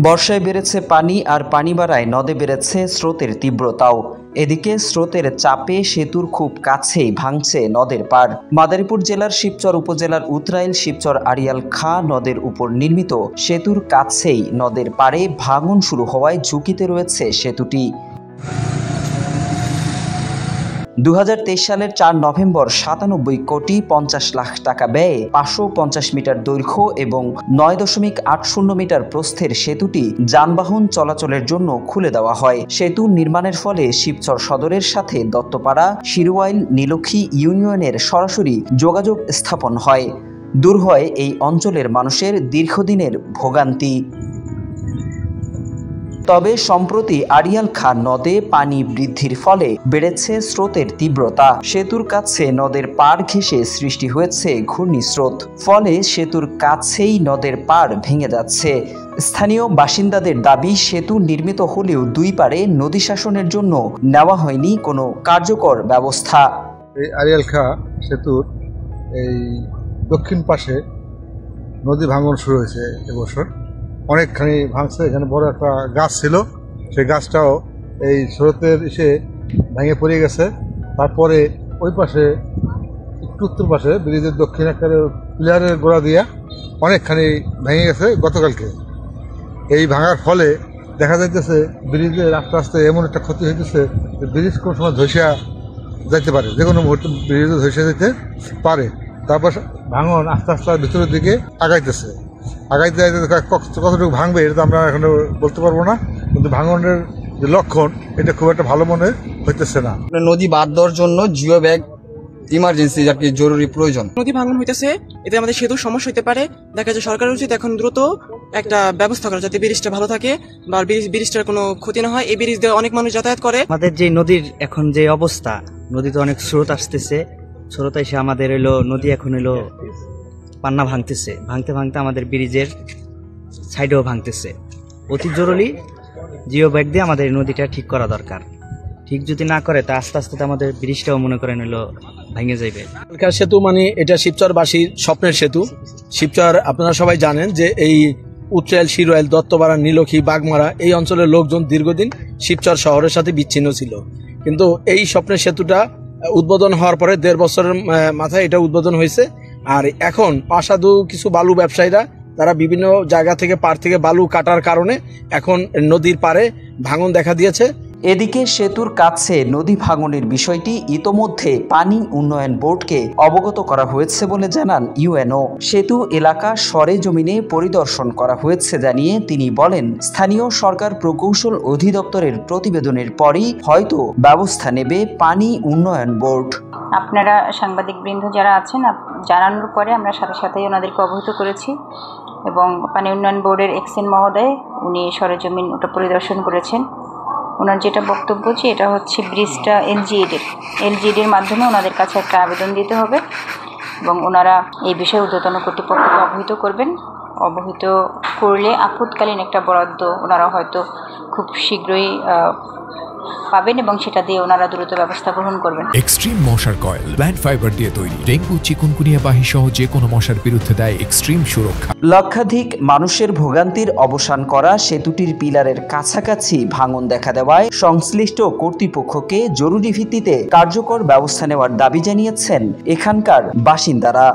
বর্ষায় বেড়েছে পানি, আর পানি বাড়ায় নদে বেড়েছে স্রোতের তীব্রতাও। এদিকে স্রোতের চাপে সেতুর খুব কাছেই ভাঙছে নদের পাড়। মাদারীপুর জেলার শিবচর উপজেলার উতরাইল শিবচর আড়িয়াল খাঁ নদের উপর নির্মিত সেতুর কাছেই নদের পাড়ে ভাঙন শুরু হওয়ায় ঝুঁকিতে রয়েছে সেতুটি। 2023 সালের 4 নভেম্বর 97,50,00,000 টাকা ব্যয়ে 550 মিটার দৈর্ঘ্য এবং 9.80 মিটার প্রস্থের সেতুটি যানবাহন চলাচলের জন্য খুলে দেওয়া হয়। সেতু নির্মাণের ফলে শিবচর সদরের সাথে দত্তপাড়া, শিরোয়াইল, নীলক্ষী ইউনিয়নের সরাসরি যোগাযোগ স্থাপন হয়। দূর হয় এই অঞ্চলের মানুষের দীর্ঘদিনের ভোগান্তি। তবে সম্প্রতি আড়িয়াল খাঁ নদে পানি বৃদ্ধির ফলে বেড়েছে স্রোতের তীব্রতা। সেতুর কাছে নদের পাড় ঘেঁষে সৃষ্টি হয়েছে ঘূর্ণিস্রোত, ফলে সেতুর কাছেই নদের পাড় ভেঙে যাচ্ছে। স্থানীয় বাসিন্দাদের দাবি, সেতু নির্মিত হলেও দুই পাড়ে নদী শাসনের জন্য নেওয়া হয়নি কোনো কার্যকর ব্যবস্থা। এই আড়িয়াল খাঁ সেতুর এই দক্ষিণ পাশে নদী ভাঙন শুরু হয়েছে এবছর, অনেকখানি ভাঙছে। এখানে বড় একটা গাছ ছিল, সেই গাছটাও এই স্রোতের এসে ভেঙে পড়ে গেছে। তারপরে ওই পাশে একটু উত্তর পাশে ব্রিজের দক্ষিণ একটা প্লেয়ারের গোড়া দিয়া অনেকখানি ভেঙে গেছে গতকালকে। এই ভাঙার ফলে দেখা যাইতেছে ব্রিজের আস্তে আস্তে এমন একটা ক্ষতি হইতেছে যে ব্রিজ কোনো সময় ধসিয়া যাইতে পারে, যে কোনো মুহূর্তে ব্রিজে ধসিয়া যেতে পারে। তারপর ভাঙন আস্তে আস্তে ভিতরের দিকে আগাইতেছে। আগাইতে কতটুকু ভাঙবে এটা তো আমরা এখনো বলতে পারবো না, কিন্তু ভাঙনের যে লক্ষণ এটা খুব একটা ভালো মনে হইতেছে না। নদী বাদ দেওয়ার জন্য জিও ব্যাগ ইমার্জেন্সি আর কি জরুরি প্রয়োজন। নদী ভাঙন হইতেছে, এতে আমাদের সেতুর সমস্যা হতে পারে। দেখা যায় সরকারের উচিত এখন দ্রুত একটা ব্যবস্থা করা, যাতে ব্রিজটা ভালো থাকে বা ব্রিজটার কোনো ক্ষতি না হয়। এই ব্রিজ দিয়ে অনেক মানুষ যাতায়াত করে। আমাদের যে নদীর এখন যে অবস্থা, নদীতে অনেক স্রোত আসতেছে, স্রোত এসে আমাদের নদী এখন পান্না ভাঙতেছে, ভাঙতে ভাঙতে আমাদের ব্রিজের সাইডেও ভাঙতেছে। অতি জরুরি জিও ব্যাগ দিয়ে আমাদের নদীটা ঠিক করা দরকার। ঠিক যদি না করে তা আস্তে আস্তে আমাদের ব্রিজটাও মনে করেন ভেঙে যাবে। সেতু মানে এটা শিবচরবাসীর স্বপ্নের সেতু। শিবচর আপনারা সবাই জানেন যে এই উতরাইল, শিরোয়াইল, দত্তপাড়া, নীলক্ষী, বাগমারা এই অঞ্চলের লোকজন দীর্ঘদিন শিবচর শহরের সাথে বিচ্ছিন্ন ছিল। কিন্তু এই স্বপ্নের সেতুটা উদ্বোধন হওয়ার পরে 1.5 বছরের মাথায় এটা উদ্বোধন হয়েছে। আর এখন অসাধু কিছু বালু ব্যবসায়ীরা তারা বিভিন্ন জায়গা থেকে পাড় থেকে বালু কাটার কারণে এখন নদীর পাড়ে ভাঙন দেখা দিয়েছে। এদিকে সেতুর কাছে নদী ভাঙনের বিষয়টি ইতোমধ্যে পানি উন্নয়ন বোর্ডকে অবগত করা হয়েছে বলে জানান ইউএনও। সেতু এলাকা সরেজমিনে পরিদর্শন করা হয়েছে জানিয়ে তিনি বলেন, স্থানীয় সরকার প্রকৌশল অধিদপ্তরের প্রতিবেদনের পরই হয়তো ব্যবস্থা নেবে পানি উন্নয়ন বোর্ড। আপনারা সাংবাদিকবৃন্দ যারা আছেন, জানানোর পরে আমরা সাথে সাথেই ওনাদেরকে অবহিত করেছি এবং পানি উন্নয়ন বোর্ডের এক্সএন মহোদয় উনি সরেজমিন ওটা পরিদর্শন করেছেন। ওনার যেটা বক্তব্য যে এটা হচ্ছে ব্রিজটা এলজিডির মাধ্যমে ওনাদের কাছে একটা আবেদন দিতে হবে এবং ওনারা এই বিষয়ে ঊর্ধ্বতন কর্তৃপক্ষকে অবহিত করবেন। অবহিত করলে আপৎকালীন একটা বরাদ্দ ওনারা হয়তো খুব শীঘ্রই পাবেন এবং সেটা দিয়ে ওনারা দ্রুত ব্যবস্থা গ্রহণ করবেন। এক্সট্রিম মশার কয়েল প্ল্যান্ট ফাইবার দিয়ে তৈরি, ডেঙ্গু, চিকুনগুনিয়া বাহি সহ যে কোনো মশার বিরুদ্ধে দেয় এক্সট্রিম সুরক্ষা। লক্ষাধিক মানুষের ভোগান্তির অবসান করা সেতুটির পিলারের কাছাকাছি ভাঙন দেখা দেওয়ায় সংশ্লিষ্ট কর্তৃপক্ষকে জরুরি ভিত্তিতে কার্যকর ব্যবস্থা নেওয়ার দাবি জানিয়েছেন এখানকার বাসিন্দারা।